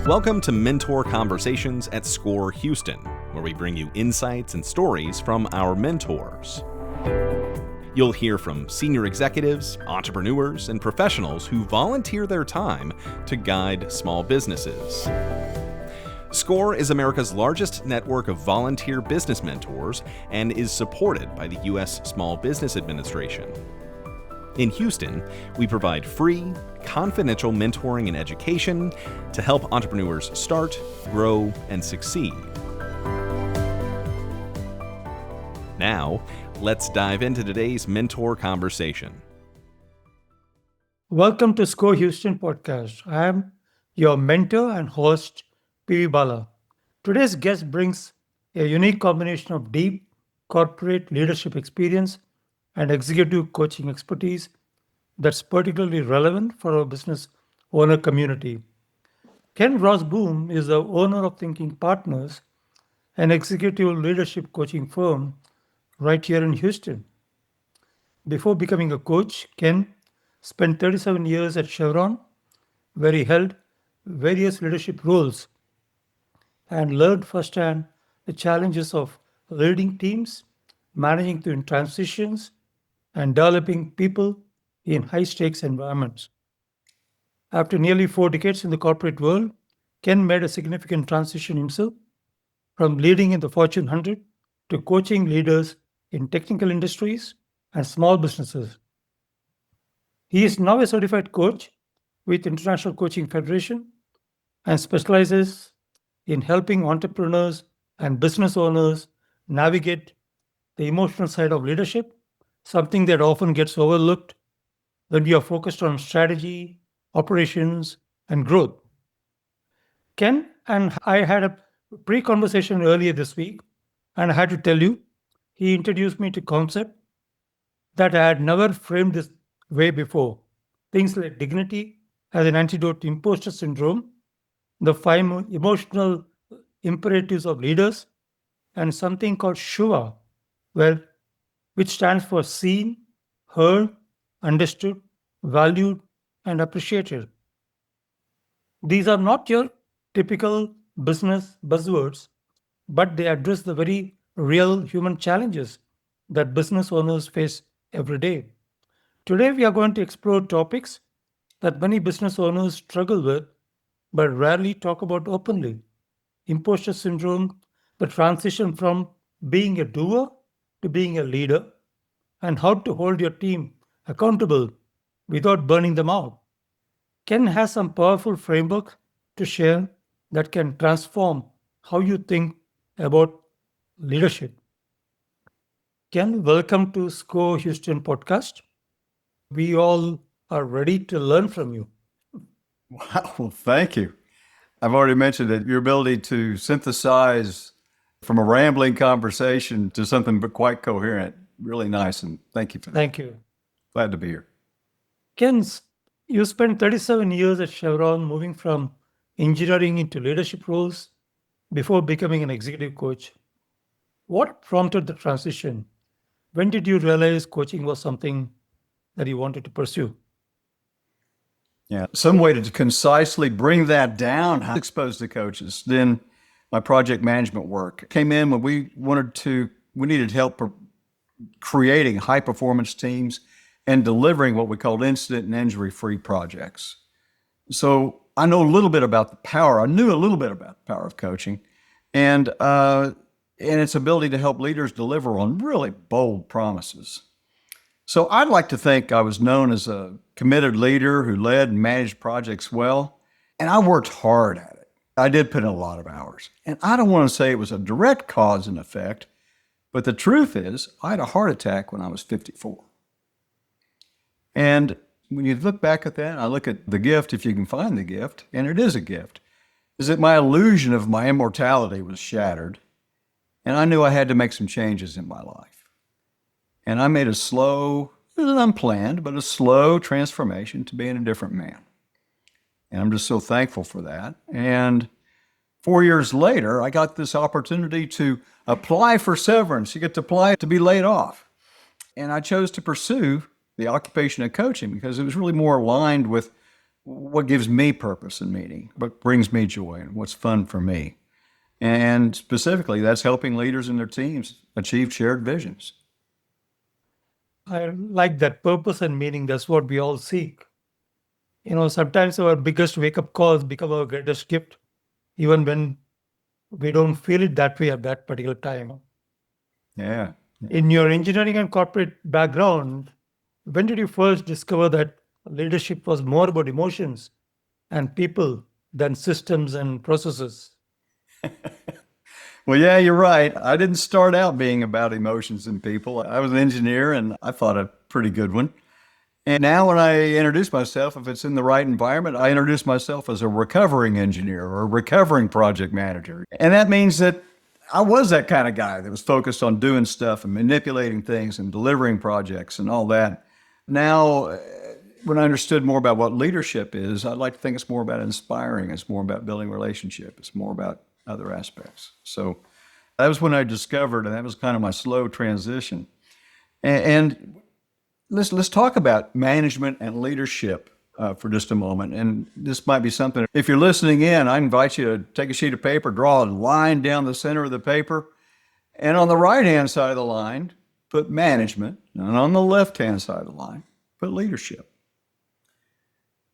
Welcome to Mentor Conversations at SCORE Houston, where we bring you insights and stories from our mentors. You'll hear from senior executives, entrepreneurs, and professionals who volunteer their time to guide small businesses. SCORE is America's largest network of volunteer business mentors and is supported by the U.S. Small Business Administration. In Houston, we provide free, confidential mentoring and education to help entrepreneurs start, grow, and succeed. Now, let's dive into today's mentor conversation. Welcome to SCORE Houston podcast. I am your mentor and host, P.V. Bala. Today's guest brings a unique combination of deep corporate leadership experience and executive coaching expertise that's particularly relevant for our business owner community. Ken Roseboom is the owner of Thinking Partners, an executive leadership coaching firm right here in Houston. Before becoming a coach, Ken spent 37 years at Chevron, where he held various leadership roles and learned firsthand the challenges of leading teams, managing through transitions, and developing people in high stakes environments. After nearly 4 decades in the corporate world, Ken made a significant transition himself from leading in the Fortune 100 to coaching leaders in technical industries and small businesses. He is now a certified coach with International Coaching Federation and specializes in helping entrepreneurs and business owners navigate the emotional side of leadership, something that often gets overlooked when we are focused on strategy, operations, and growth. Ken and I had a pre conversation earlier this week, and I had to tell you, he introduced me to concept that I had never framed this way before. Things like dignity as an antidote to imposter syndrome, the five emotional imperatives of leaders, and something called Shua, well, which stands for seen, heard, understood, valued, and appreciated. These are not your typical business buzzwords, but they address the very real human challenges that business owners face every day. Today, we are going to explore topics that many business owners struggle with but rarely talk about openly: imposter syndrome, the transition from being a doer to being a leader, and how to hold your team accountable without burning them out. Ken has some powerful framework to share that can transform how you think about leadership. Ken, welcome to SCORE Houston podcast. We all are ready to learn from you. Wow, well, thank you. I've already mentioned that your ability to synthesize from a rambling conversation to something but quite coherent, really nice, and thank you for that. Thank you. Glad to be here. Ken, you spent 37 years at Chevron, moving from engineering into leadership roles before becoming an executive coach. What prompted the transition? When did you realize coaching was something that you wanted to pursue? Yeah, some way to concisely bring that down. I was exposed to coaches. Then my project management work came in when we needed help creating high performance teams and delivering what we called incident and injury free projects. So I knew a little bit about the power of coaching and its ability to help leaders deliver on really bold promises. So I'd like to think I was known as a committed leader who led and managed projects well, and I worked hard at it. I did put in a lot of hours. And I don't want to say it was a direct cause and effect, but the truth is I had a heart attack when I was 54. And when you look back at that, I look at the gift, if you can find the gift, and it is a gift, is that my illusion of my immortality was shattered, and I knew I had to make some changes in my life. And I made a slow, unplanned, but a slow transformation to being a different man. And I'm just so thankful for that. And 4 years later, I got this opportunity to apply for severance. You get to apply to be laid off. And I chose to pursue the occupation of coaching because it was really more aligned with what gives me purpose and meaning, what brings me joy, and what's fun for me. And specifically, that's helping leaders and their teams achieve shared visions. I like that purpose and meaning. That's what we all seek. Sometimes our biggest wake up calls become our greatest gift, even when we don't feel it that way at that particular time. Yeah. In your engineering and corporate background, when did you first discover that leadership was more about emotions and people than systems and processes? Well, yeah, you're right. I didn't start out being about emotions and people. I was an engineer and I thought a pretty good one. And now when I introduce myself, if it's in the right environment, I introduce myself as a recovering engineer or a recovering project manager. And that means that I was that kind of guy that was focused on doing stuff and manipulating things and delivering projects and all that. Now, when I understood more about what leadership is, I like to think it's more about inspiring. It's more about building relationship. It's more about other aspects. So that was when I discovered, and that was kind of my slow transition. And let's talk about management and leadership for just a moment. And this might be something, if you're listening in, I invite you to take a sheet of paper, draw a line down the center of the paper, and on the right-hand side of the line, put management, and on the left-hand side of the line, put leadership.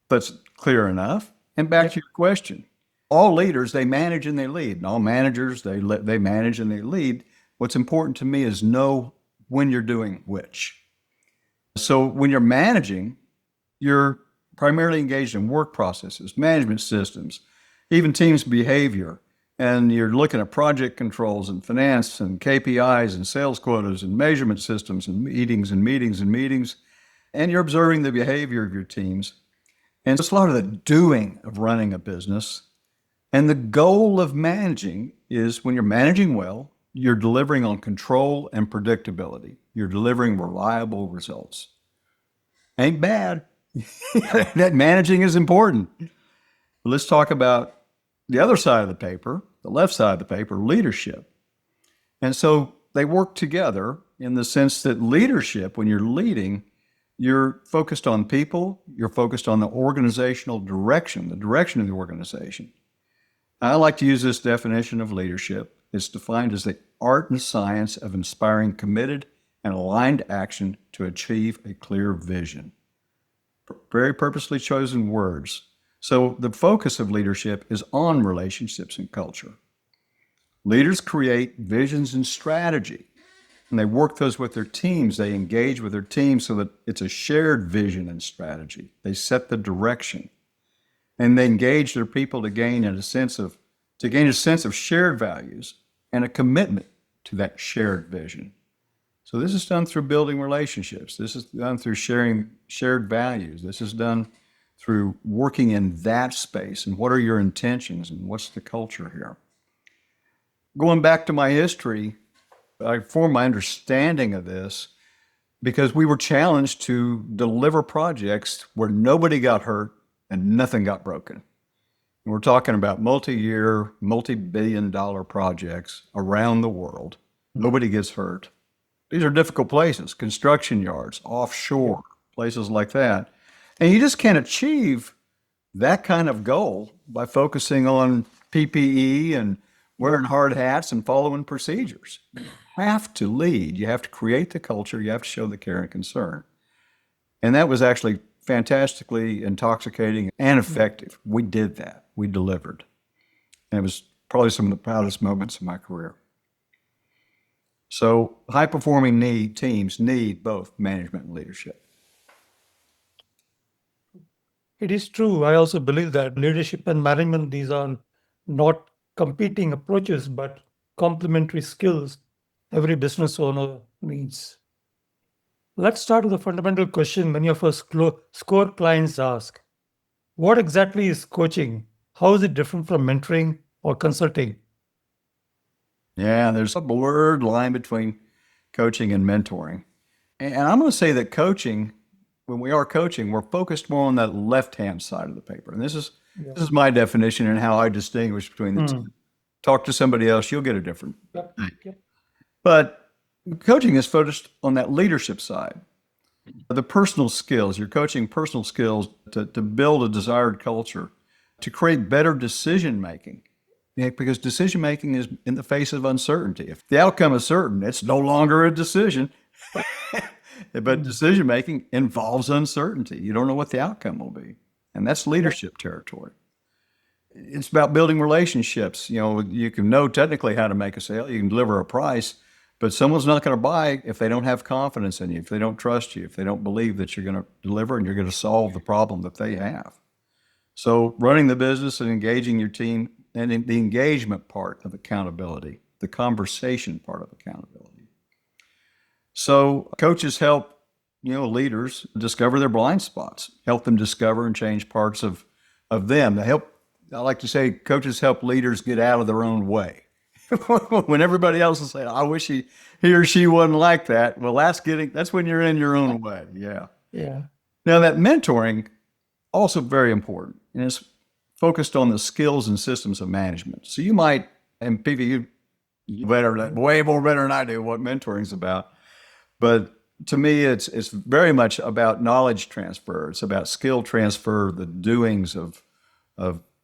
That's clear enough. And back to your question. All leaders, they manage and they lead. And all managers, they manage and they lead. What's important to me is know when you're doing which. So when you're managing, you're primarily engaged in work processes, management systems, even teams' behavior. And you're looking at project controls and finance and KPIs and sales quotas and measurement systems and meetings and meetings and meetings. And you're observing the behavior of your teams. And it's a lot of the doing of running a business. And the goal of managing is when you're managing well, you're delivering on control and predictability. You're delivering reliable results. Ain't bad. That managing is important. Let's talk about the other side of the paper, the left side of the paper, leadership. And so they work together in the sense that leadership, when you're leading, you're focused on people, you're focused on the organizational direction, the direction of the organization. I like to use this definition of leadership. It's defined as the art and science of inspiring committed and aligned action to achieve a clear vision. Very purposely chosen words. So the focus of leadership is on relationships and culture. Leaders create visions and strategy, and they work those with their teams. They engage with their teams so that it's a shared vision and strategy. They set the direction. And they engage their people to gain a sense of shared values and a commitment to that shared vision. So this is done through building relationships. This is done through sharing shared values. This is done through working in that space. And what are your intentions and what's the culture here? Going back to my history, I formed my understanding of this because we were challenged to deliver projects where nobody got hurt and nothing got broken. And we're talking about multi-year, multi-billion-dollar projects around the world. Nobody gets hurt. These are difficult places, construction yards, offshore, places like that. And you just can't achieve that kind of goal by focusing on PPE and wearing hard hats and following procedures. You have to lead. You have to create the culture. You have to show the care and concern. And that was actually fantastically intoxicating and effective. We did that. We delivered. And it was probably some of the proudest moments of my career. So high-performing teams need both management and leadership. It is true. I also believe that leadership and management, these are not competing approaches, but complementary skills every business owner needs. Let's start with a fundamental question many of us score clients ask. What exactly is coaching? How is it different from mentoring or consulting? Yeah, there's a blurred line between coaching and mentoring. And I'm going to say that coaching, when we are coaching, we're focused more on that left-hand side of the paper. And this is my definition and how I distinguish between the two. Talk to somebody else, you'll get a different thing. Yep. But coaching is focused on that leadership side. The personal skills, you're coaching personal skills to build a desired culture, to create better decision making. Yeah, because decision making is in the face of uncertainty. If the outcome is certain, it's no longer a decision. But decision making involves uncertainty. You don't know what the outcome will be. And that's leadership territory. It's about building relationships. You can know technically how to make a sale, you can deliver a price, but someone's not going to buy if they don't have confidence in you, if they don't trust you, if they don't believe that you're going to deliver and you're going to solve the problem that they have. So running the business and engaging your team, and in the engagement part of accountability, the conversation part of accountability. So coaches help, leaders discover their blind spots, help them discover and change parts of them. I like to say coaches help leaders get out of their own way. When everybody else is saying, I wish he or she wasn't like that. Well, that's when you're in your own way. Yeah. Yeah. Now that mentoring, also very important, and it's focused on the skills and systems of management. So you might, and PV, you way more better than I do what mentoring is about. But to me, it's very much about knowledge transfer. It's about skill transfer, the doings of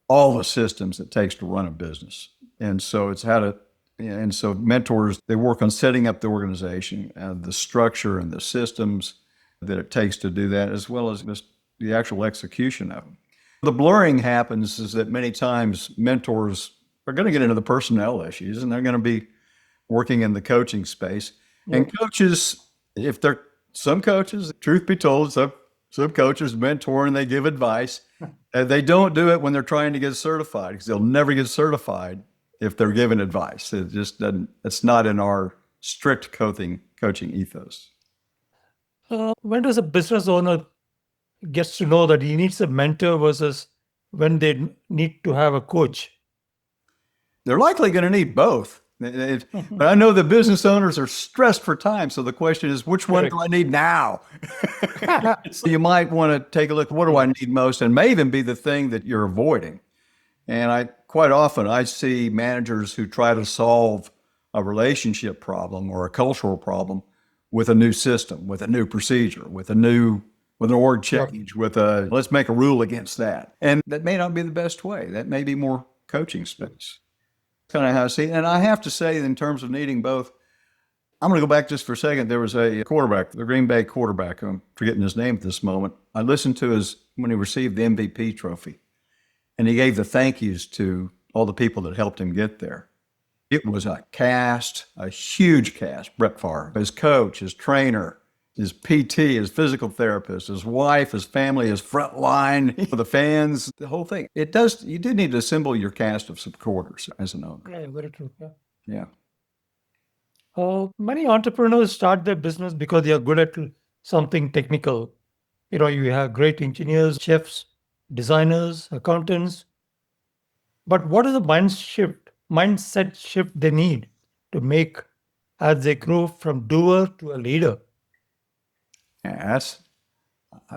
all the systems it takes to run a business. And so so mentors, they work on setting up the organization, the structure and the systems that it takes to do that, as well as just the actual execution of them. The blurring happens is that many times mentors are going to get into the personnel issues and they're going to be working in the coaching space. And coaches, some coaches, truth be told, some coaches mentor and they give advice. They don't do it when they're trying to get certified because they'll never get certified if they're given advice. It just doesn't, it's not in our strict coaching ethos. When does a business owner gets to know that he needs a mentor versus when they need to have a coach? They're likely going to need both. But I know the business owners are stressed for time. So the question is, which one do I need now? So you might want to take a look, what do I need most? And may even be the thing that you're avoiding. And quite often I see managers who try to solve a relationship problem or a cultural problem with a new system, with a new procedure, with an org change, let's make a rule against that. And that may not be the best way. That may be more coaching space. Kind of how I see it. And I have to say, in terms of needing both, I'm going to go back just for a second. There was a quarterback, the Green Bay quarterback, I'm forgetting his name at this moment. I listened to when he received the MVP trophy, and he gave the thank yous to all the people that helped him get there. It was a huge cast. Brett Favre, his coach, his trainer, his PT, his physical therapist, his wife, his family, his front line, the fans, the whole thing. You do need to assemble your cast of supporters as an owner. Yeah, very true. Yeah. Many entrepreneurs start their business because they are good at something technical. You have great engineers, chefs, designers, accountants. But what is the mindset shift they need to make as they grow from doer to a leader? Yeah,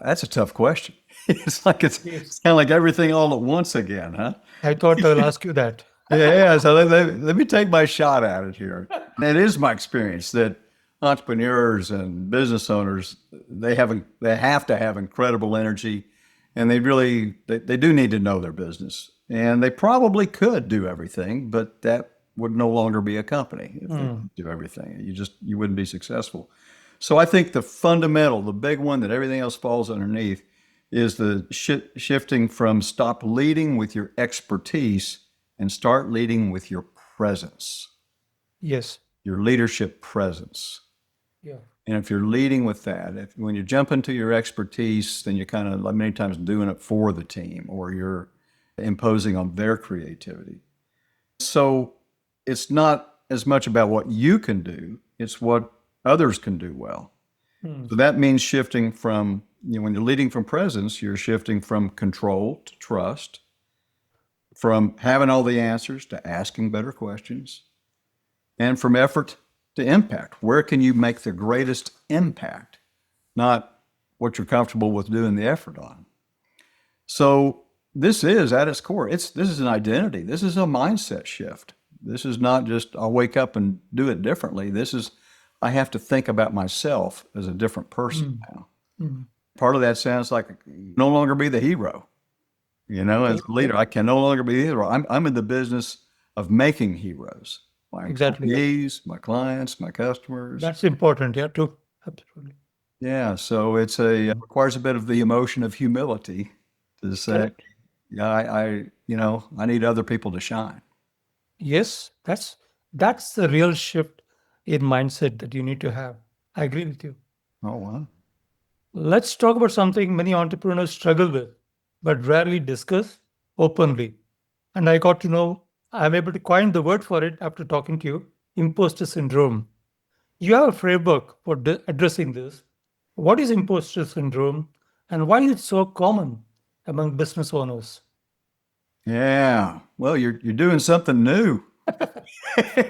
that's a tough question. It's kind of like everything all at once again, huh? I thought I'll ask you that. Yeah. So let me take my shot at it here. It is my experience that entrepreneurs and business owners, they have to have incredible energy, and they do need to know their business. And they probably could do everything, but that would no longer be a company if they could do everything. You wouldn't be successful. So I think the big one that everything else falls underneath is the shifting from stop leading with your expertise and start leading with your presence. Yes. Your leadership presence. Yeah. And if you're leading with that, when you jump into your expertise, then you're kind of many times doing it for the team, or you're imposing on their creativity. So it's not as much about what you can do, it's what others can do well. So that means shifting from, when you're leading from presence, you're shifting from control to trust, from having all the answers to asking better questions, and from effort to impact. Where can you make the greatest impact? Not what you're comfortable with doing the effort on. So this is, at its core, this is an identity. This is a mindset shift. This is not just, I'll wake up and do it differently. This is, I have to think about myself as a different person now. Part of that sounds like no longer be the hero. As a leader, I can no longer be the hero. I'm in the business of making heroes. My Exactly. employees, my clients, my customers. That's important, yeah, too. Absolutely. Yeah, so requires a bit of the emotion of humility to say, Correct. yeah, I need other people to shine. Yes, that's the real shift in mindset that you need to have. I agree with you. Oh, wow. Let's talk about something many entrepreneurs struggle with, but rarely discuss openly. And I got to know I'm able to coin the word for it after talking to you imposter syndrome. You have a framework for addressing this. What is imposter syndrome and why is it so common among business owners? Yeah. Well, you're doing something new.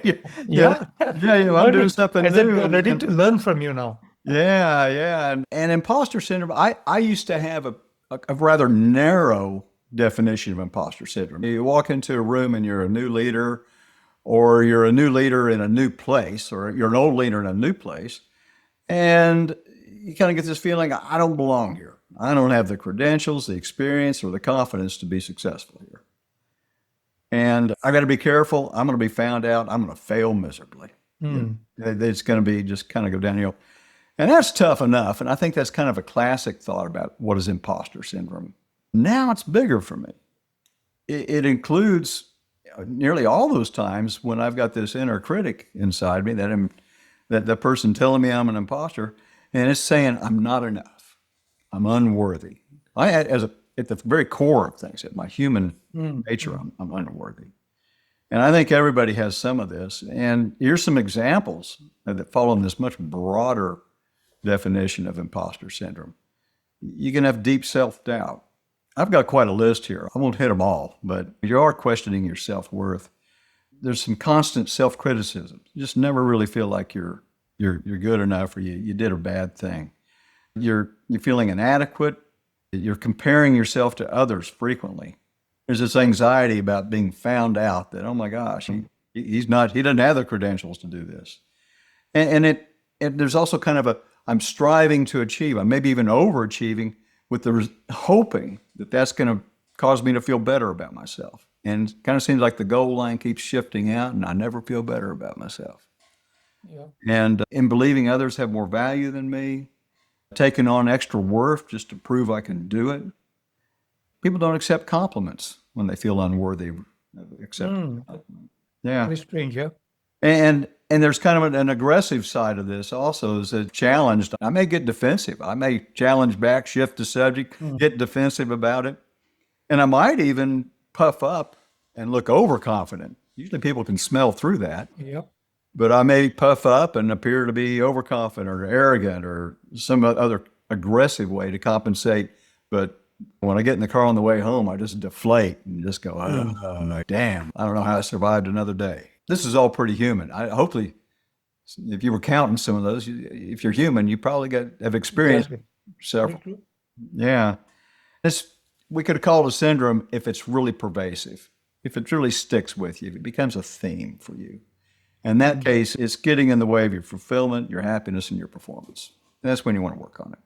Yeah, yeah, Yeah, yeah, I'm doing learning. something I said, new. we're ready to learn from you now. Yeah, yeah. And imposter syndrome, I used to have a rather narrow definition of imposter syndrome. You walk into a room and you're a new leader, or you're a new leader in a new place, or you're an old leader in a new place, and you kind of get this feeling, I don't belong here. I don't have the credentials, the experience, or the confidence to be successful here. And I got to be careful. I'm going to be found out. I'm going to fail miserably. It's going to be just kind of go downhill. And that's tough enough. And I think that's kind of a classic thought about what is imposter syndrome. Now it's bigger for me. It includes nearly all those times when I've got this inner critic inside me that the person telling me I'm an imposter, and it's saying I'm not enough. I'm unworthy. At the very core of things, at my human nature, I'm unworthy. And I think everybody has some of this. And here's some examples that fall in this much broader definition of imposter syndrome. You can have deep self-doubt. I've got quite a list here. I won't hit them all, but you are questioning your self-worth. There's some constant self-criticism. You just never really feel like you're good enough, or you did a bad thing. You're feeling inadequate. You're comparing yourself to others frequently. There's this anxiety about being found out that, oh my gosh, he doesn't have the credentials to do this. And there's also kind of I'm striving to achieve. I'm maybe even overachieving with hoping that that's going to cause me to feel better about myself. And it kind of seems like the goal line keeps shifting out, and I never feel better about myself. Yeah. And in believing others have more value than me, taking on extra work just to prove I can do it. People don't accept compliments when they feel unworthy of accepting. Yeah. Very strange, yeah. And there's kind of an aggressive side of this also, is that challenged. I may get defensive. I may challenge back, shift the subject, get defensive about it. And I might even puff up and look overconfident. Usually people can smell through that. Yep. But I may puff up and appear to be overconfident or arrogant or some other aggressive way to compensate. But when I get in the car on the way home, I just deflate and just go, oh, damn, I don't know how I survived another day. This is all pretty human. Hopefully, if you were counting some of those, if you're human, you probably have experienced several. Yeah. We could call it a syndrome if it's really pervasive, if it really sticks with you, if it becomes a theme for you. In that case, it's getting in the way of your fulfillment, your happiness, and your performance. And that's when you want to work on it.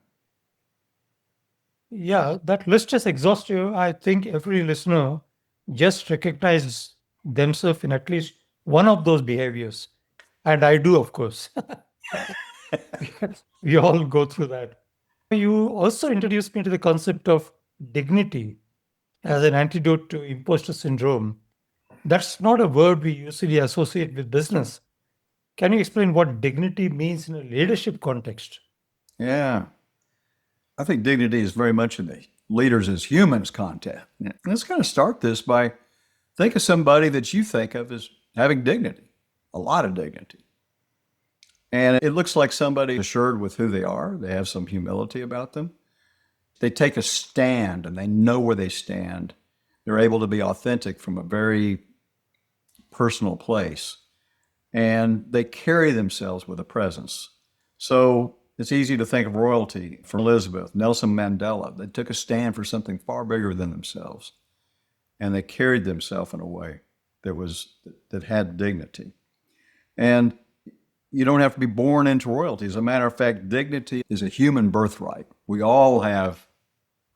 Yeah, that list is exhaustive. I think every listener just recognizes themselves in at least one of those behaviors. And I do, of course. We all go through that. You also introduced me to the concept of dignity as an antidote to imposter syndrome. That's not a word we usually associate with business. Can you explain what dignity means in a leadership context? Yeah. I think dignity is very much in the leaders as humans context. And let's kind of start this by think of somebody that you think of as having dignity, a lot of dignity. And it looks like somebody assured with who they are. They have some humility about them. They take a stand and they know where they stand. They're able to be authentic from a very personal place. And they carry themselves with a presence. So it's easy to think of royalty from Elizabeth, Nelson Mandela. They took a stand for something far bigger than themselves. And they carried themselves in a way that had dignity. And you don't have to be born into royalty. As a matter of fact, dignity is a human birthright. we all have,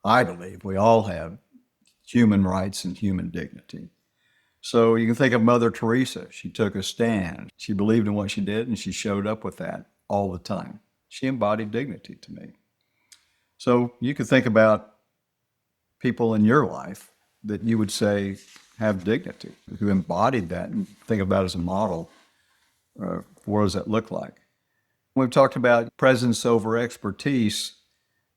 I believe, we all have human rights and human dignity. So you can think of Mother Teresa. She took a stand. She believed in what she did, and she showed up with that all the time. She embodied dignity to me. So you could think about people in your life that you would say have dignity, who embodied that, and think about it as a model. What does that look like? We've talked about presence over expertise.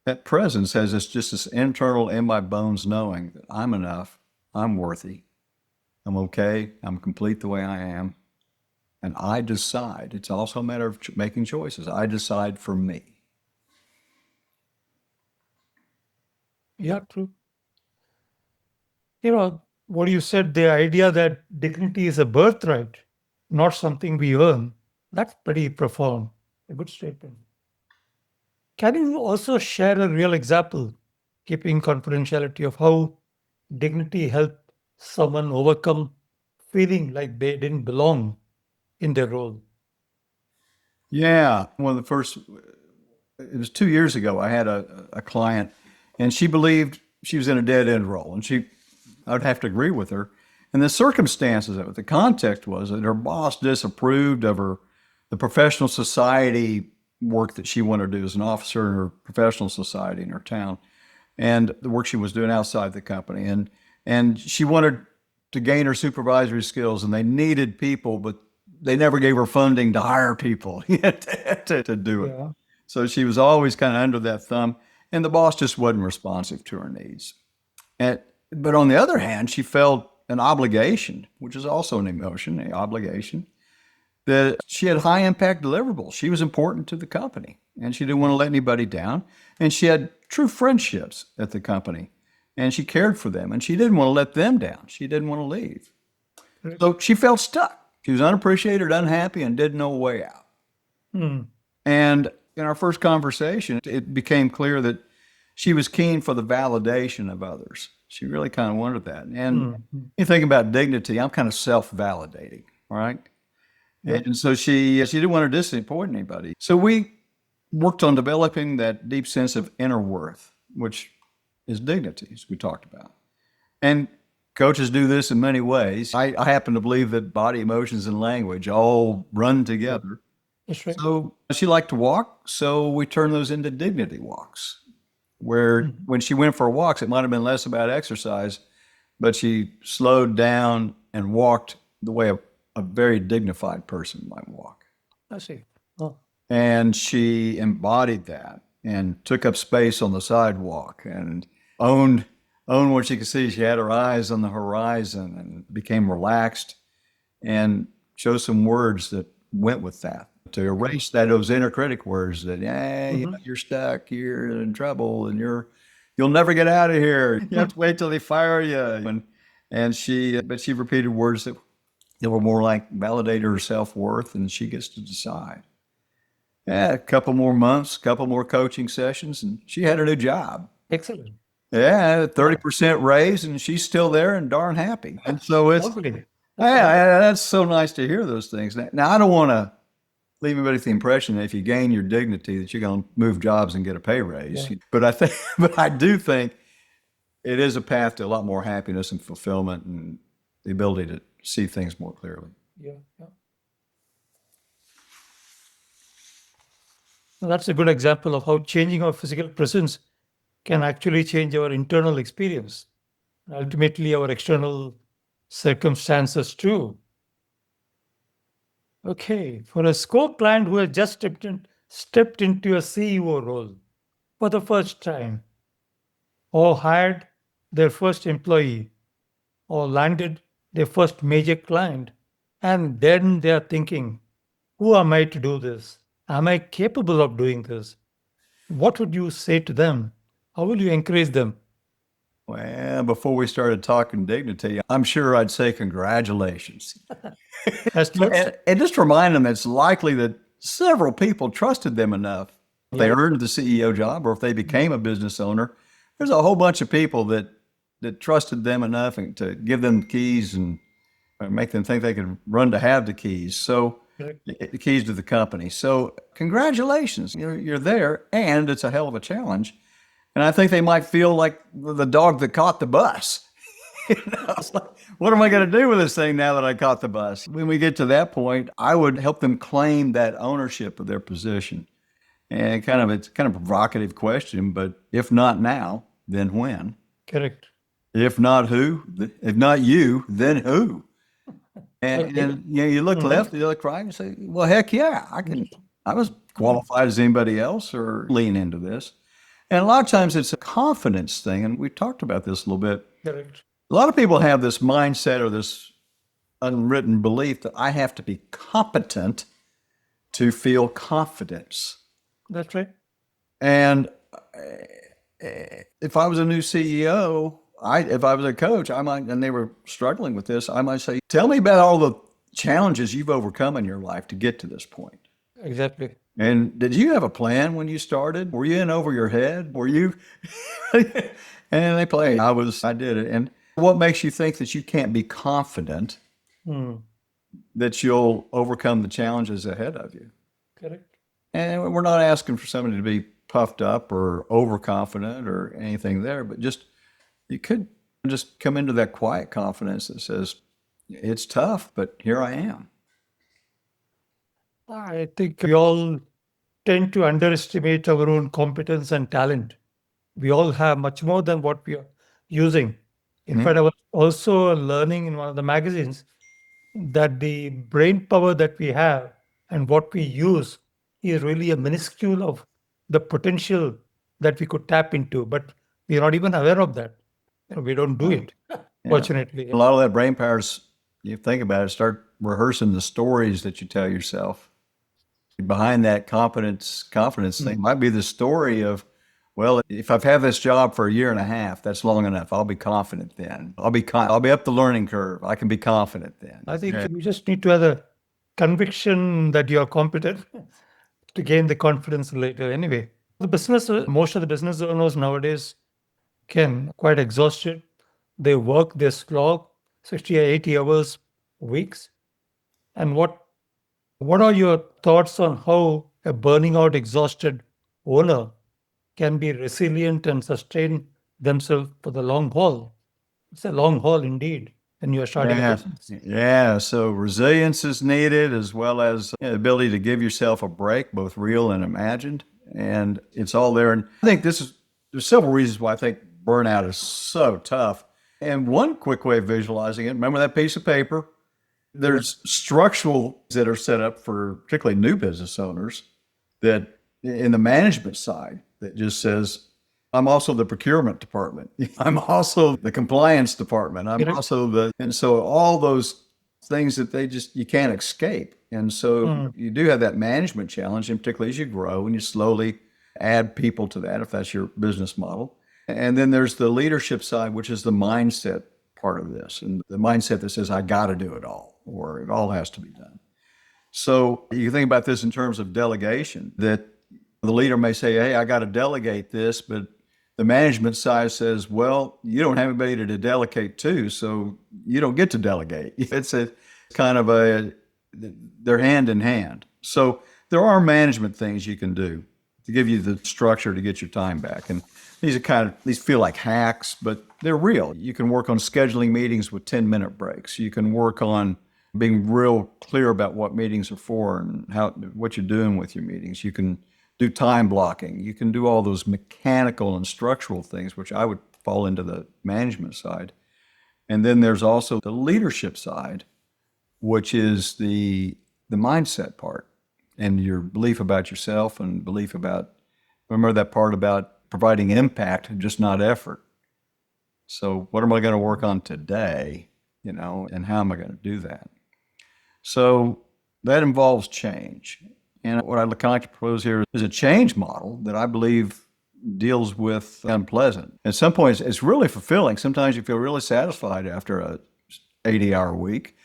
That presence has this internal in my bones knowing that I'm enough, I'm worthy, I'm okay, I'm complete the way I am, and I decide. It's also a matter of making choices. I decide for me. Yeah, true. What you said, the idea that dignity is a birthright, not something we earn, that's pretty profound. A good statement. Can you also share a real example, keeping confidentiality, of how dignity helped someone overcome feeling like they didn't belong in their role? Yeah, one of the first, it was 2 years ago, I had a client, and she believed she was in a dead end role, and I would have to agree with her. And the circumstances of it, the context was that her boss disapproved of the professional society work that she wanted to do as an officer in her professional society in her town, and the work she was doing outside the company. And she wanted to gain her supervisory skills, and they needed people, but they never gave her funding to hire people to do it. Yeah. So she was always kind of under that thumb, and the boss just wasn't responsive to her needs. But on the other hand, she felt an obligation, which is also an emotion, an obligation, that she had high impact deliverables. She was important to the company, and she didn't want to let anybody down. And she had true friendships at the company, and she cared for them, and she didn't want to let them down. She didn't want to leave. So she felt stuck. She was unappreciated, unhappy, and didn't know a way out. Hmm. And in our first conversation, it became clear that she was keen for the validation of others. She really kind of wanted that. And you think about dignity, I'm kind of self-validating, right? Yep. And so she didn't want to disappoint anybody. So we worked on developing that deep sense of inner worth, which is dignity, as we talked about. And coaches do this in many ways. I happen to believe that body, emotions, and language all run together. That's right. So she liked to walk, so we turned those into dignity walks, where when she went for walks, it might have been less about exercise, but she slowed down and walked the way a very dignified person might walk. I see. Oh, And she embodied that and took up space on the sidewalk and owned what she could see. She had her eyes on the horizon and became relaxed and chose some words that went with that to erase those inner critic words that, you're stuck, you're in trouble, and you'll never get out of here. You have to wait till they fire you. But she repeated words that were more like validate her self-worth, and she gets to decide. Yeah, a couple more months, a couple more coaching sessions, and she had a new job. excellent. Yeah, 30% raise, and she's still there and darn happy. And so Lovely. that's so nice to hear those things. Now, I don't want to leave anybody with the impression that if you gain your dignity, that you're going to move jobs and get a pay raise. Yeah. But I do think it is a path to a lot more happiness and fulfillment and the ability to see things more clearly. Yeah. Now, that's a good example of how changing our physical presence can actually change our internal experience, ultimately our external circumstances too. Okay, for a scope client who has just stepped into a CEO role for the first time, or hired their first employee, or landed their first major client, and then they are thinking, who am I to do this? Am I capable of doing this? What would you say to them? How will you encourage them? Well, before we started talking dignity, I'm sure I'd say congratulations. That's true. And just remind them it's likely that several people trusted them enough. If they earned the CEO job or if they became a business owner, there's a whole bunch of people that trusted them enough and to give them the keys and make them think they could run to have the keys. So the keys to the company. So congratulations, you're there, and it's a hell of a challenge. And I think they might feel like the dog that caught the bus. It's like, what am I going to do with this thing now that I caught the bus? When we get to that point, I would help them claim that ownership of their position. And it's kind of a provocative question, but if not now, then when? Correct. If not who? If not you, then who? And you look left, you look right, and say, well, heck yeah, I was qualified as anybody else, or lean into this. And a lot of times it's a confidence thing, and we've talked about this a little bit. Correct. A lot of people have this mindset or this unwritten belief that I have to be competent to feel confidence. That's right. And if I was a new CEO, if I was a coach, I might, and they were struggling with this, I might say, tell me about all the challenges you've overcome in your life to get to this point. Exactly. And did you have a plan when you started? Were you in over your head? Were you? And they play. I did it. And what makes you think that you can't be confident that you'll overcome the challenges ahead of you? Correct. And we're not asking for somebody to be puffed up or overconfident or anything there, but you could just come into that quiet confidence that says, it's tough, but here I am. I think we all tend to underestimate our own competence and talent. We all have much more than what we are using. In fact, I was also learning in one of the magazines that the brain power that we have and what we use is really a minuscule of the potential that we could tap into, but we are not even aware of that. We don't do it, fortunately. A lot of that brain power's, you think about it, start rehearsing the stories that you tell yourself. Behind that confidence thing might be the story of, well, if I've had this job for a year and a half, that's long enough. I'll be confident then. I'll be up the learning curve. I can be confident then. I think you just need to have a conviction that you're competent to gain the confidence later. Anyway, most of the business owners nowadays can quite exhausted. They work, they slog 60 or 80 hours weeks. And what are your thoughts on how a burning out, exhausted owner can be resilient and sustain themselves for the long haul? It's a long haul indeed when you are starting a business. Yeah, so resilience is needed, as well as the ability to give yourself a break, both real and imagined. And it's all there. And I think there's several reasons why I think burnout is so tough. And one quick way of visualizing it, remember that piece of paper? There's structural that are set up for particularly new business owners that in the management side that just says, I'm also the procurement department. I'm also the compliance department. And so all those things that you can't escape. And so you do have that management challenge, and particularly as you grow and you slowly add people to that, if that's your business model. And then there's the leadership side, which is the mindset part of this, and the mindset that says, I got to do it all, or it all has to be done. So you think about this in terms of delegation, that the leader may say, hey, I got to delegate this, but the management side says, well, you don't have anybody to delegate to, so you don't get to delegate. It's a kind of they're hand in hand. So there are management things you can do to give you the structure to get your time back. And these feel like hacks, but they're real. You can work on scheduling meetings with 10-minute breaks. You can work on being real clear about what meetings are for and what you're doing with your meetings. You can do time blocking. You can do all those mechanical and structural things, which I would fall into the management side. And then there's also the leadership side, which is the mindset part and your belief about yourself and remember that part about providing impact, just not effort. So what am I going to work on today, and how am I going to do that? So that involves change. And what I'd like to propose here is a change model that I believe deals with unpleasant. At some points, it's really fulfilling. Sometimes you feel really satisfied after a 80-hour week.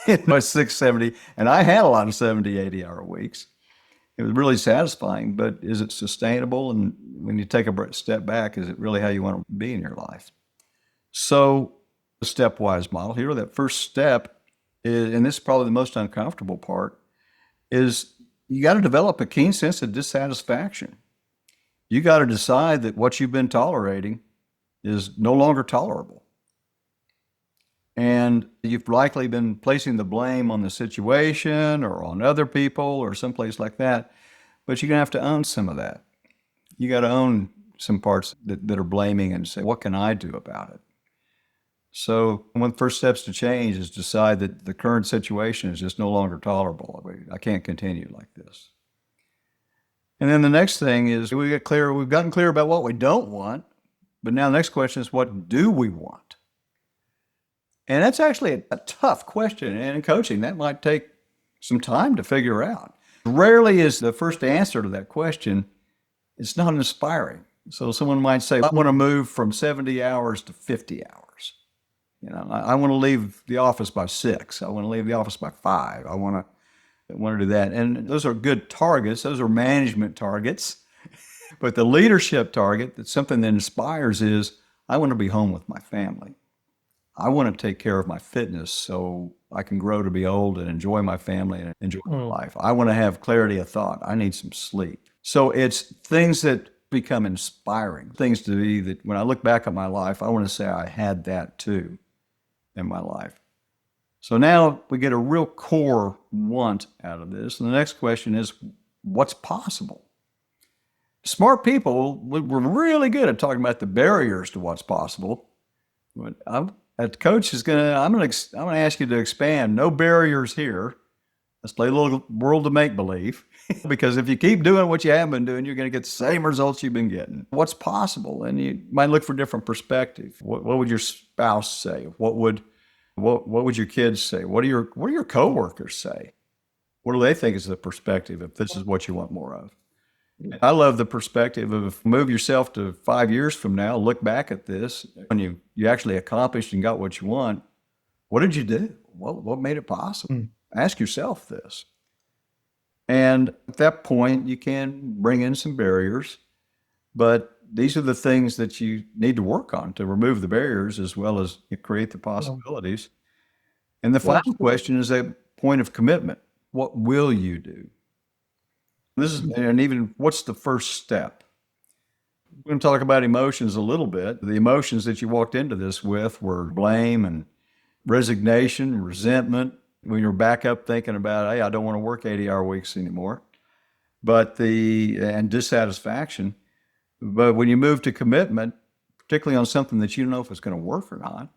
It was 70, and I had a lot of 70, 80-hour weeks. It was really satisfying, but is it sustainable? And when you take a step back, is it really how you want to be in your life? So the stepwise model here, that first step is, and this is probably the most uncomfortable part, is you got to develop a keen sense of dissatisfaction. You got to decide that what you've been tolerating is no longer tolerable. And you've likely been placing the blame on the situation or on other people or someplace like that, but you're going to have to own some of that. You got to own some parts that are blaming and say, what can I do about it? So one of the first steps to change is decide that the current situation is just no longer tolerable. I can't continue like this. And then the next thing is we've gotten clear about what we don't want, but now the next question is, what do we want? And that's actually a tough question. And in coaching, that might take some time to figure out. Rarely is the first answer to that question, it's not inspiring. So someone might say, I want to move from 70 hours to 50 hours. I want to leave the office by 6. I want to leave the office by 5. I want to do that. And those are good targets. Those are management targets. But the leadership target, that's something that inspires, is I want to be home with my family. I want to take care of my fitness so I can grow to be old and enjoy my family and enjoy my life. I want to have clarity of thought. I need some sleep. So it's things that become inspiring, things to be that when I look back at my life, I want to say I had that too in my life. So now we get a real core want out of this. And the next question is, what's possible? Smart people, we're really good at talking about the barriers to what's possible. But the coach is I'm going to ask you to expand. No barriers here. Let's play a little world of make-believe. Because if you keep doing what you have been doing, you're going to get the same results you've been getting. What's possible? And you might look for different perspective. What would your spouse say? What would your kids say? What do your coworkers say? What do they think is the perspective if this is what you want more of? I love the perspective of move yourself to 5 years from now, look back at this, when you actually accomplished and got what you want. What did you do? What made it possible? Ask yourself this. And at that point, you can bring in some barriers, but these are the things that you need to work on to remove the barriers as well as create the possibilities. And the final question is a point of commitment. What will you do? And even what's the first step? We're going to talk about emotions a little bit. The emotions that you walked into this with were blame and resignation, resentment. When you're back up thinking about, hey, I don't want to work 80-hour weeks anymore, and dissatisfaction. But when you move to commitment, particularly on something that you don't know if it's going to work or not,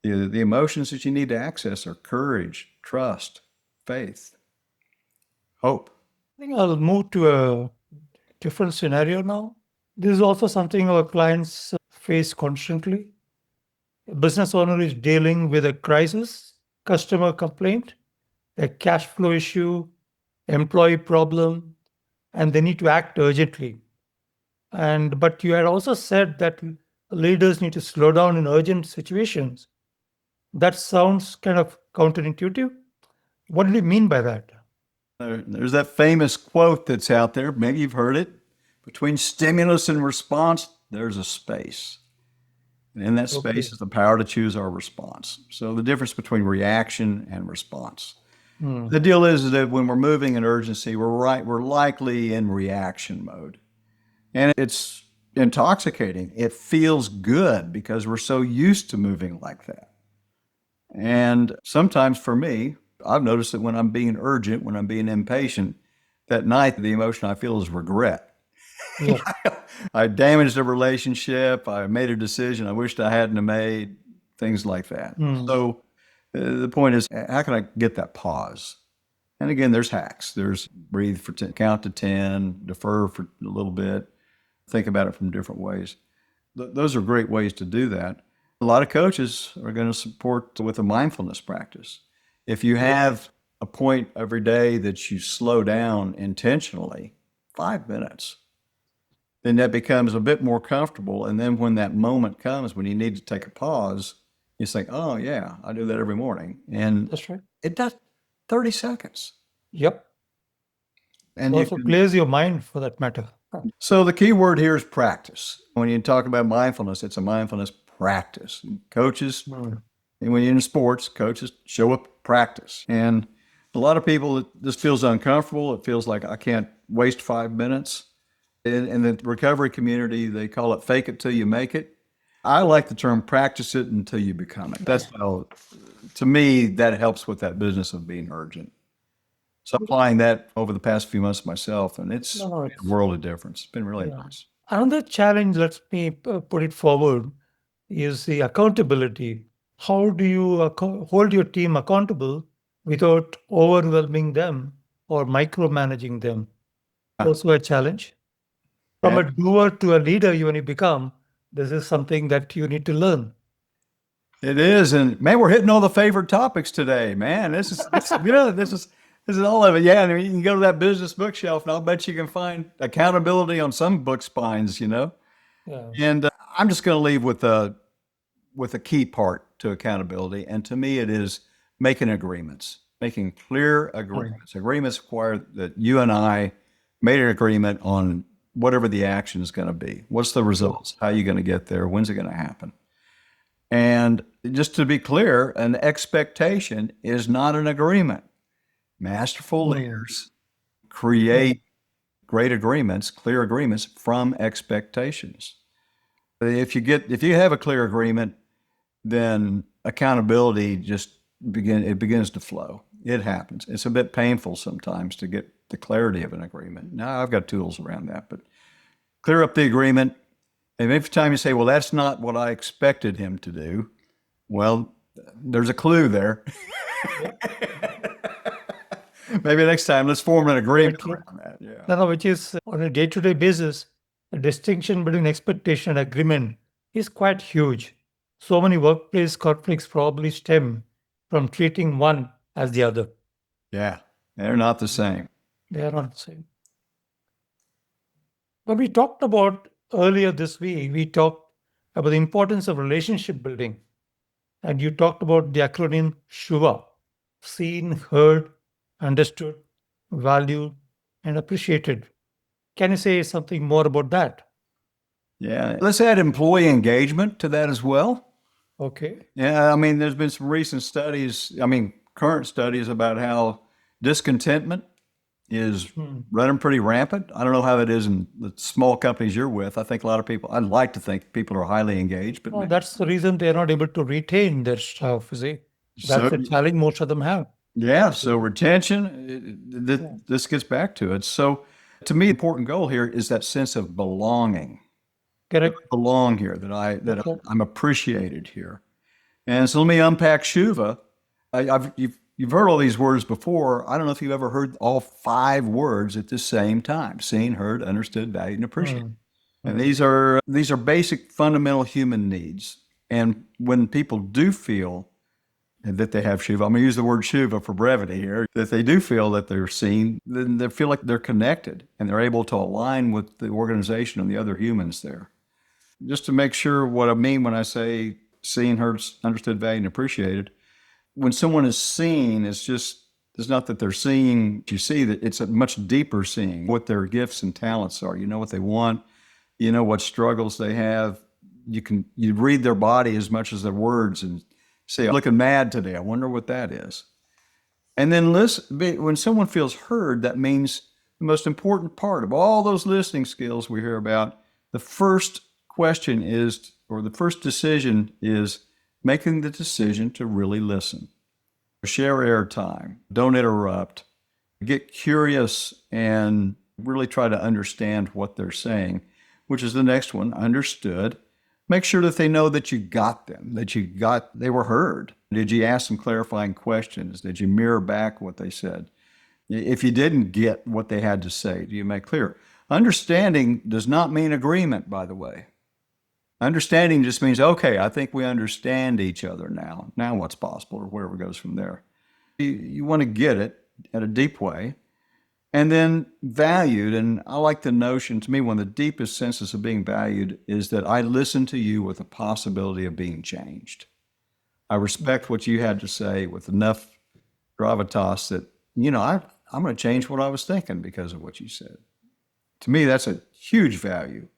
the emotions that you need to access are courage, trust, faith, hope. I think I'll move to a different scenario now. This is also something our clients face constantly. A business owner is dealing with a crisis, customer complaint, a cash flow issue, employee problem, and they need to act urgently. But you had also said that leaders need to slow down in urgent situations. That sounds kind of counterintuitive. What do you mean by that? There's that famous quote that's out there. Maybe you've heard it. Between stimulus and response, there's a space. And in that space is the power to choose our response. So the difference between reaction and response. The deal is that when we're moving in urgency, we're likely in reaction mode. And it's intoxicating. It feels good because we're so used to moving like that. And sometimes for me, I've noticed that when I'm being urgent, when I'm being impatient, that night the emotion I feel is regret. Yeah. I damaged a relationship. I made a decision I wished I hadn't have made, things like that. So the point is, how can I get that pause? And again, there's hacks. There's breathe for 10, count to 10, defer for a little bit, think about it from different ways. Those are great ways to do that. A lot of coaches are going to support with a mindfulness practice. If you have a point every day that you slow down intentionally, 5 minutes, then that becomes a bit more comfortable. And then when that moment comes, when you need to take a pause, you think, oh yeah, I do that every morning. And That's right. it does 30 seconds. Yep. And It also clears your mind for that matter. So the key word here is practice. When you talk about mindfulness, it's a mindfulness practice. Coaches, and when you're in sports, coaches show up practice. And a lot of people, this feels uncomfortable. It feels like I can't waste 5 minutes. In the recovery community, they call it fake it till you make it. I like the term practice it until you become it. That's how, to me, that helps with that business of being urgent. So applying that over the past few months myself, and it's No, made a world of difference. It's been really yeah. nice. Another challenge, let me put it forward, is the accountability. How do you hold your team accountable without overwhelming them or micromanaging them? Also a challenge. From a And doer to a leader you want to become, this is something that you need to learn. it is, and man, we're hitting all the favorite topics today, man. This is all of it. Yeah, I mean, you can go to that business bookshelf, and I'll bet you can find accountability on some book spines, Yeah. And I'm just going to leave with a key part to accountability, and to me, it is making agreements, making clear agreements. Agreements require that you and I made an agreement on whatever the action is going to be. What's the results? How are you going to get there? When's it going to happen? And just to be clear, an expectation is not an agreement. Masterful leaders create great agreements, clear agreements from expectations. If you have a clear agreement, then accountability begins to flow. It happens. It's a bit painful sometimes to get the clarity of an agreement. Now I've got tools around that, but clear up the agreement. And every time you say, well, that's not what I expected him to do, well, there's a clue there. Maybe next time let's form an agreement around that. Yeah. No, which is on a day-to-day basis, the distinction between expectation and agreement is quite huge. So many workplace conflicts probably stem from treating one as the other. Yeah. They're not the same. They are not the same. But we talked about earlier this week, we talked about the importance of relationship building. And you talked about the acronym SHUVA: seen, heard, understood, valued, and appreciated. Can you say something more about that? Yeah. Let's add employee engagement to that as well. Okay. Yeah. I mean, there's been some recent studies, current studies about how discontentment is running pretty rampant. I don't know how it is in the small companies you're with. I think a lot of people, I'd like to think people are highly engaged, but Well, that's the reason they're not able to retain their staff, you see. That's so the challenge most of them have. yeah, so retention, this gets back to it. So to me, the important goal here is that sense of belonging. Correct. Belong here, that Okay. I'm appreciated here. And so let me unpack Shuva. You've heard all these words before. I don't know if you've ever heard all 5 words at the same time: seen, heard, understood, valued, and appreciated. And these are basic fundamental human needs. And when people do feel that they have Shiva, I'm going to use the word Shiva for brevity here, that they do feel that they're seen, then they feel like they're connected and they're able to align with the organization and the other humans there. Just to make sure what I mean when I say seen, heard, understood, valued, and appreciated, when someone is seen, it's not that they're seeing, you see that it's a much deeper seeing what their gifts and talents are. You know what they want, you know what struggles they have. You read their body as much as their words and say, I'm looking mad today. I wonder what that is. And then listen, when someone feels heard, that means the most important part of all those listening skills we hear about, the first question is, or the first decision is making the decision to really listen. Share airtime. Don't interrupt. Get curious and really try to understand what they're saying, which is the next one, understood. Make sure that they know that you got them, they were heard. Did you ask some clarifying questions? Did you mirror back what they said? If you didn't get what they had to say, do you make clear? Understanding does not mean agreement, by the way. Understanding just means, okay, I think we understand each other now. Now what's possible, or wherever it goes from there. You want to get it in a deep way. And then valued, and I like the notion, to me, one of the deepest senses of being valued is that I listen to you with the possibility of being changed. I respect what you had to say with enough gravitas that, I'm going to change what I was thinking because of what you said. To me, that's a huge value.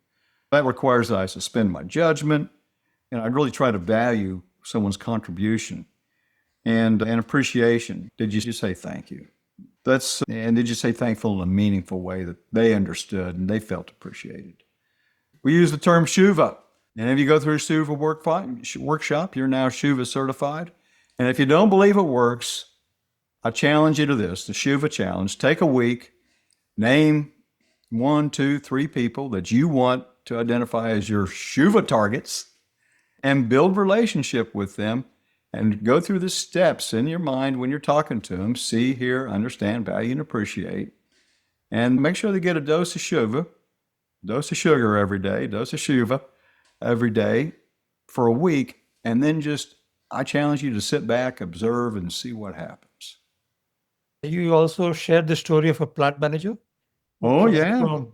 That requires that I suspend my judgment, and I really try to value someone's contribution and appreciation. Did you just say thank you? And did you say thankful in a meaningful way that they understood and they felt appreciated? We use the term Shuva. And if you go through a Shuva workshop, you're now Shuva certified. And if you don't believe it works, I challenge you to this, the Shuva challenge. Take a week, name 1, 2, 3 people that you want to identify as your Shuva targets and build relationship with them and go through the steps in your mind when you're talking to them. See, hear, understand, value, and appreciate. And make sure they get a dose of Shuva, dose of sugar every day, dose of Shuva every day for a week. And then I challenge you to sit back, observe, and see what happens. You also shared the story of a plant manager who Oh, yeah. transformed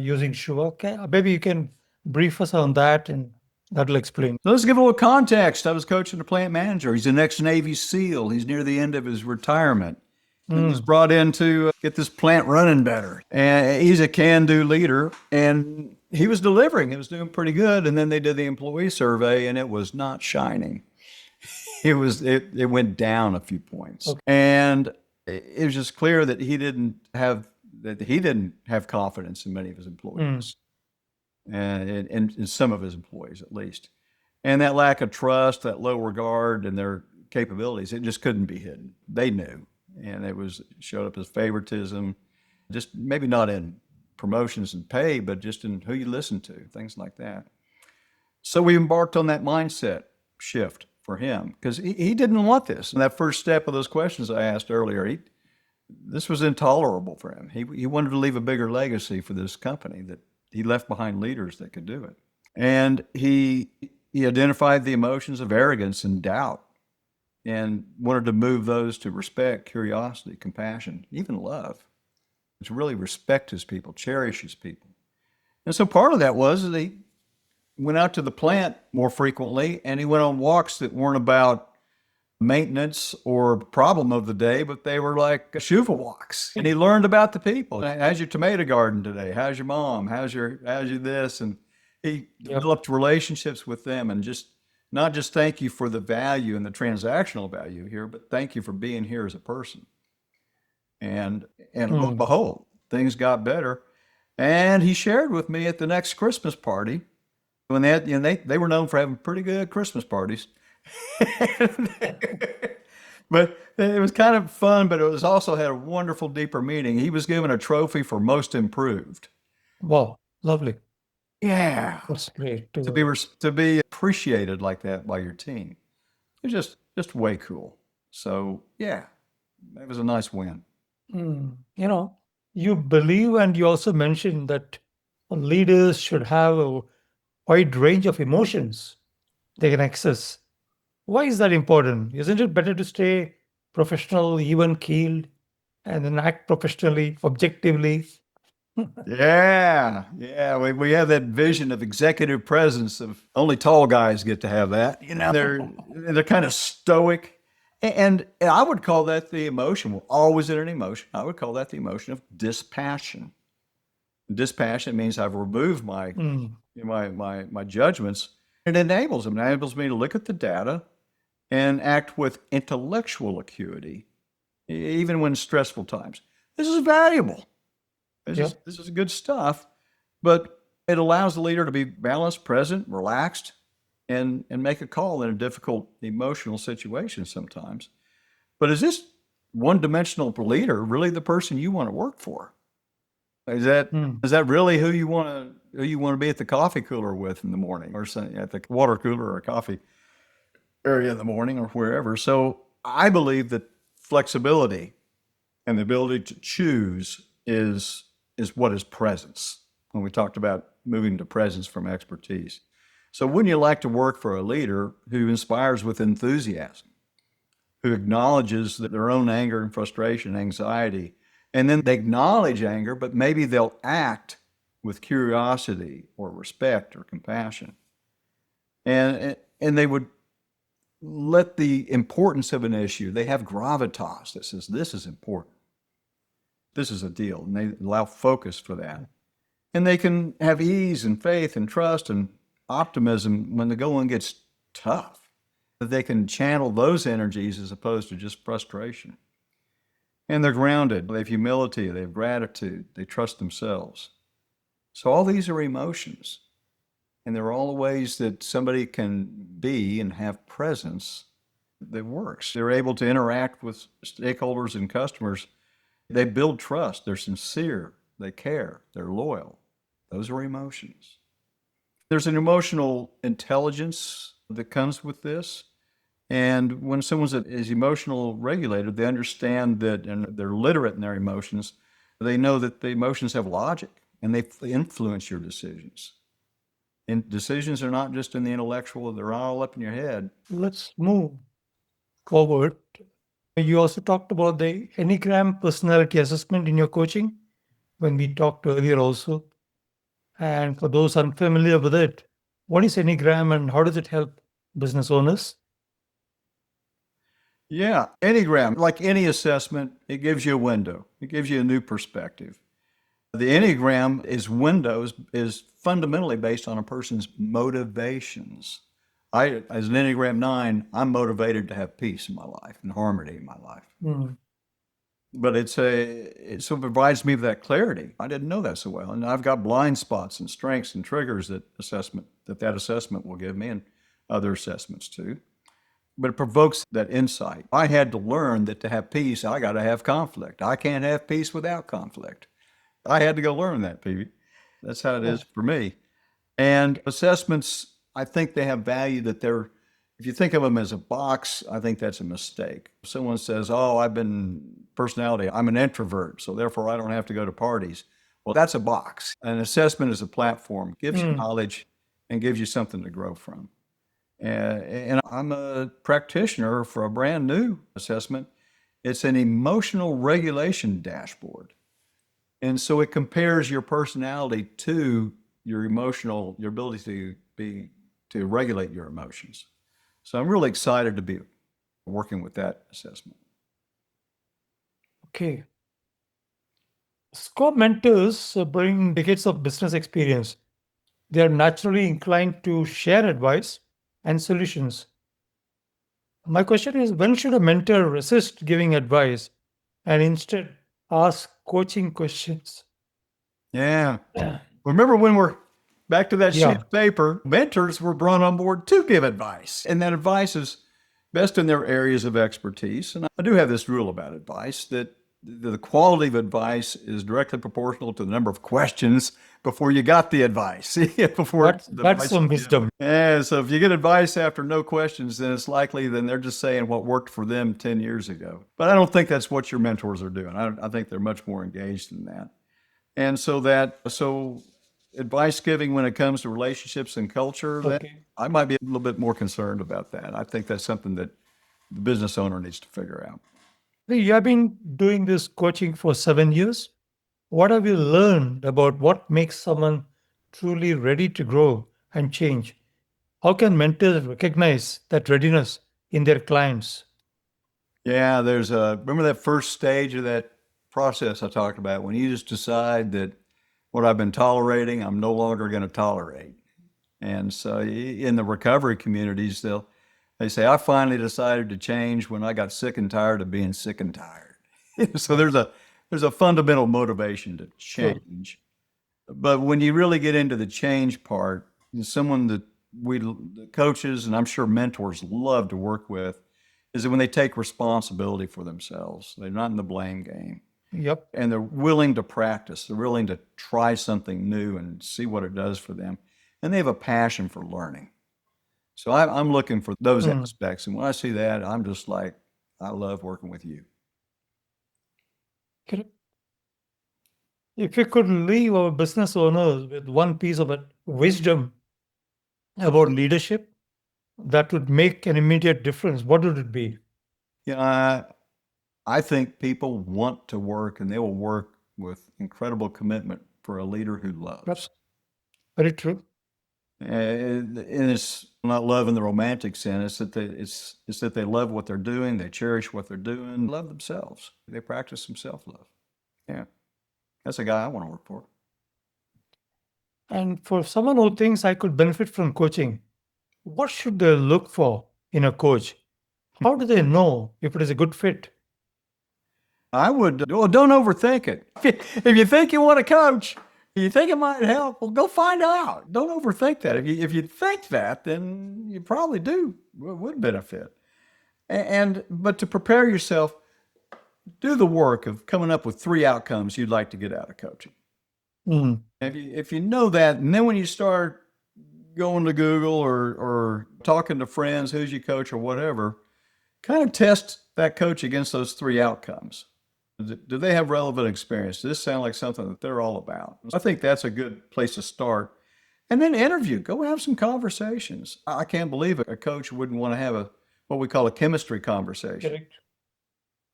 using sugar. Okay, maybe you can brief us on that, and that'll explain. So let's give a little context. I was coaching a plant manager. He's an ex-Navy SEAL. He's near the end of his retirement. He was brought in to get this plant running better. And he's a can-do leader. And he was delivering. He was doing pretty good. And then they did the employee survey, and it was not shining. It went down a few points. Okay. And it was just clear that he didn't have confidence in many of his employees. And in some of his employees at least. And that lack of trust, that low regard in their capabilities, it just couldn't be hidden. They knew. And showed up as favoritism, just maybe not in promotions and pay, but just in who you listen to, things like that. So we embarked on that mindset shift for him because he didn't want this. And that first step of those questions I asked earlier, this was intolerable for him. He wanted to leave a bigger legacy for this company, that he left behind leaders that could do it. And he identified the emotions of arrogance and doubt and wanted to move those to respect, curiosity, compassion, even love, to really respect his people, cherish his people. And so part of that was that he went out to the plant more frequently, and he went on walks that weren't about maintenance or problem of the day, but they were like Shuva walks. And he learned about the people. How's your tomato garden today? How's your mom? How's your this? And he developed relationships with them, and not just thank you for the value and the transactional value here, but thank you for being here as a person. And lo and behold, things got better. And he shared with me at the next Christmas party, when they were known for having pretty good Christmas parties. But it was kind of fun, but it was also had a wonderful, deeper meaning. He was given a trophy for most improved. Wow, lovely. Yeah. That's great. To be appreciated like that by your team. It's just way cool. So yeah, that was a nice win. You believe, and you also mentioned that leaders should have a wide range of emotions they can access. Why is that important? Isn't it better to stay professional, even keeled, and then act professionally, objectively? Yeah. We have that vision of executive presence of only tall guys get to have that. They're kind of stoic. And I would call that the emotion. We're always in an emotion. I would call that the emotion of dispassion. Dispassion means I've removed my judgments. It enables them. It enables me to look at the data and act with intellectual acuity, even when stressful times. This is valuable. This is good stuff, but it allows the leader to be balanced, present, relaxed, and make a call in a difficult emotional situation sometimes. But is this one-dimensional leader really the person you want to work for? Is that really who you want to be at the coffee cooler with in the morning, or at the water cooler or coffee area in the morning, or wherever? So I believe that flexibility and the ability to choose is what is presence, when we talked about moving to presence from expertise. So wouldn't you like to work for a leader who inspires with enthusiasm, who acknowledges their own anger and frustration, anxiety, and then they acknowledge anger, but maybe they'll act with curiosity or respect or compassion. And they would let the importance of an issue, they have gravitas that says, this is important. This is a deal. And they allow focus for that. And they can have ease and faith and trust and optimism when the going gets tough. That they can channel those energies as opposed to just frustration. And they're grounded. They have humility. They have gratitude. They trust themselves. So all these are emotions. And they're all the ways that somebody can be and have presence that works. They're able to interact with stakeholders and customers. They build trust. They're sincere. They care. They're loyal. Those are emotions. There's an emotional intelligence that comes with this. And when someone is emotional regulated, they understand that, and they're literate in their emotions. They know that the emotions have logic and they influence your decisions. And decisions are not just in the intellectual, they're all up in your head. Let's move forward. You also talked about the Enneagram personality assessment in your coaching when we talked earlier also. And for those unfamiliar with it, what is Enneagram and how does it help business owners? Yeah, Enneagram, like any assessment, it gives you a window. It gives you a new perspective. The Enneagram is fundamentally based on a person's motivations. As an Enneagram 9, I'm motivated to have peace in my life and harmony in my life. Mm. But it so provides me with that clarity. I didn't know that so well. And I've got blind spots and strengths and triggers that assessment will give me, and other assessments too. But it provokes that insight. I had to learn that to have peace, I got to have conflict. I can't have peace without conflict. I had to go learn that, PB. That's how it is for me. And assessments, I think they have value that if you think of them as a box, I think that's a mistake. If someone says, oh, I'm an introvert, so therefore I don't have to go to parties. Well, that's a box. An assessment is a platform, gives you knowledge and gives you something to grow from. And I'm a practitioner for a brand new assessment. It's an emotional regulation dashboard. And so it compares your personality to your ability to regulate your emotions. So I'm really excited to be working with that assessment. Okay. SCORE mentors bring decades of business experience. They are naturally inclined to share advice and solutions. My question is, when should a mentor resist giving advice and instead ask coaching questions? Yeah. Remember when we're back to that sheet Yeah. of paper, mentors were brought on board to give advice. And that advice is best in their areas of expertise. And I do have this rule about advice that the quality of advice is directly proportional to the number of questions before you got the advice. That's some wisdom. Yeah, so if you get advice after no questions, then it's likely they're just saying what worked for them 10 years ago. But I don't think that's what your mentors are doing. I think they're much more engaged in that. And so advice giving when it comes to relationships and culture, Okay. I might be a little bit more concerned about that. I think that's something that the business owner needs to figure out. You have been doing this coaching for 7 years. What have you learned about what makes someone truly ready to grow and change? How can mentors recognize that readiness in their clients? Yeah, remember that first stage of that process I talked about when you just decide that what I've been tolerating, I'm no longer going to tolerate. And so in the recovery communities, they say, I finally decided to change when I got sick and tired of being sick and tired. So there's a fundamental motivation to change. But when you really get into the change part, someone that the coaches and I'm sure mentors love to work with is that when they take responsibility for themselves, they're not in the blame game. Yep. And they're willing to practice, they're willing to try something new and see what it does for them. And they have a passion for learning. So I'm looking for those aspects. And when I see that, I'm just like, I love working with you. Correct. If you could leave our business owners with one piece of wisdom about leadership that would make an immediate difference, what would it be? Yeah, I think people want to work and they will work with incredible commitment for a leader who loves. That's very true. And it's not love in the romantic sense. It's that they love what they're doing, they cherish what they're doing, love themselves. They practice some self-love. Yeah, that's a guy I want to work for. And for someone who thinks I could benefit from coaching, what should they look for in a coach? How do they know if it is a good fit? I would, well, don't overthink it. If you think you want to coach, you think it might help, well, go find out. Don't overthink that. If you think that, then you probably would benefit. But to prepare yourself, do the work of coming up with 3 outcomes you'd like to get out of coaching. Mm. If you know that, and then when you start going to Google or talking to friends, who's your coach or whatever, kind of test that coach against those 3 outcomes. Do they have relevant experience? Does this sound like something that they're all about? I think that's a good place to start. And then interview. Go have some conversations. I can't believe a coach wouldn't want to have what we call a chemistry conversation. Correct.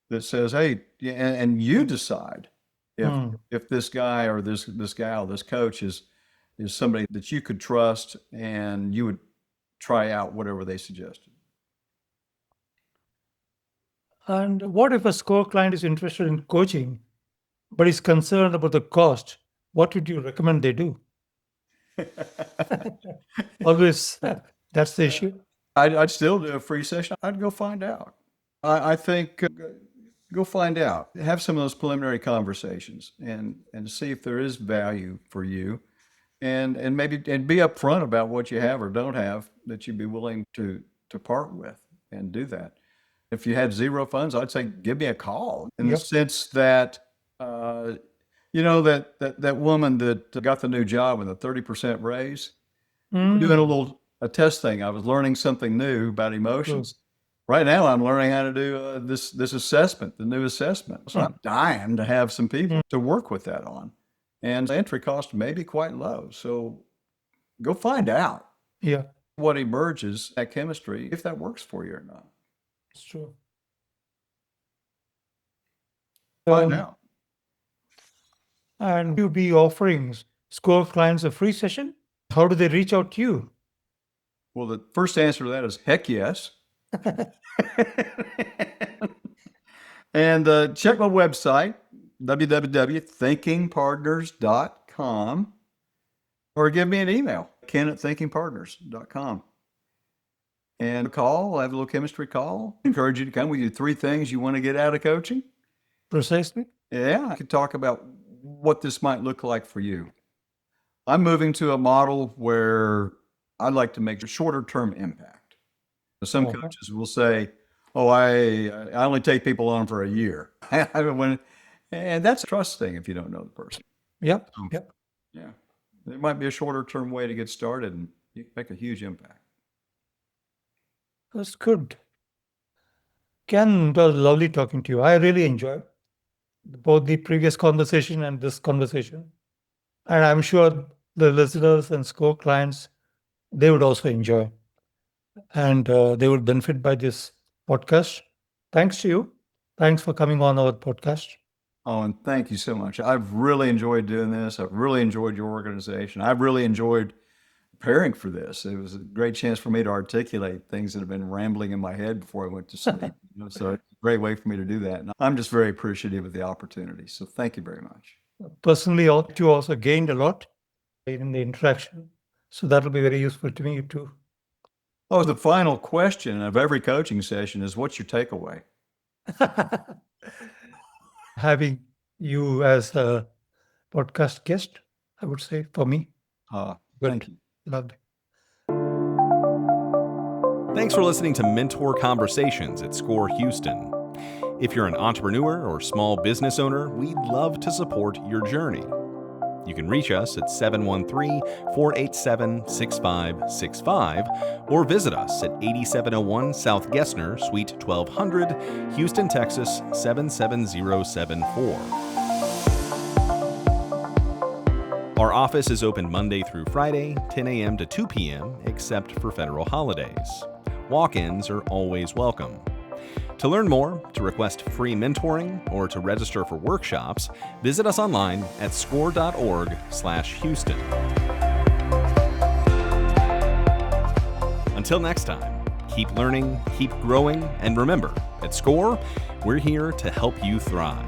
That says, hey, and you decide Mm. if this guy or this gal, this coach is somebody that you could trust and you would try out whatever they suggested. And what if a SCORE client is interested in coaching, but is concerned about the cost? What would you recommend they do? Always, that's the issue. I'd still do a free session. I'd go find out. I think go find out. Have some of those preliminary conversations and see if there is value for you, and maybe be upfront about what you have or don't have that you'd be willing to part with and do that. If you had 0 funds, I'd say give me a call in the Yep. sense that that woman that got the new job with a 30% raise. Doing a test thing. I was learning something new about emotions. Right now, I'm learning how to do this assessment, the new assessment. So I'm dying to have some people to work with that on, and the entry cost may be quite low. So go find out Yeah, what emerges at chemistry, if that works for you or not. it's true. Find out. And you be offering SCORE clients a free session? How do they reach out to you? Well, the first answer to that is heck yes. And check my website, www.thinkingpartners.com, or give me an email, ken@thinkingpartners.com. And call, I'll have a little chemistry call. Encourage you to come with your 3 things you want to get out of coaching. Precisely. Yeah, I could talk about what this might look like for you. I'm moving to a model where I'd like to make a shorter term impact. Some Okay. coaches will say, oh, I only take people on for a year. And that's a trust thing if you don't know the person. Yep. Yep. Yeah. There might be a shorter term way to get started and you can make a huge impact. That's good. Ken, it was lovely talking to you. I really enjoyed both the previous conversation and this conversation. And I'm sure the listeners and SCORE clients, they would also enjoy. And they would benefit by this podcast. Thanks to you. Thanks for coming on our podcast. Oh, and thank you so much. I've really enjoyed doing this. I've really enjoyed your organization. I've really enjoyed preparing for this. It was a great chance for me to articulate things that have been rambling in my head before I went to sleep. So it's a great way for me to do that. And I'm just very appreciative of the opportunity. So thank you very much. Personally, you also gained a lot in the interaction. So that will be very useful to me too. Oh, the final question of every coaching session is, what's your takeaway? Having you as a podcast guest, I would say, for me. Thank you. Lovely. Thanks for listening to Mentor Conversations at SCORE Houston. If you're an entrepreneur or small business owner, we'd love to support your journey. You can reach us at 713-487-6565 or visit us at 8701 South Gessner, Suite 1200, Houston, Texas 77074. Our office is open Monday through Friday, 10 a.m. to 2 p.m., except for federal holidays. Walk-ins are always welcome. To learn more, to request free mentoring, or to register for workshops, visit us online at score.org/Houston. Until next time, keep learning, keep growing, and remember, at SCORE, we're here to help you thrive.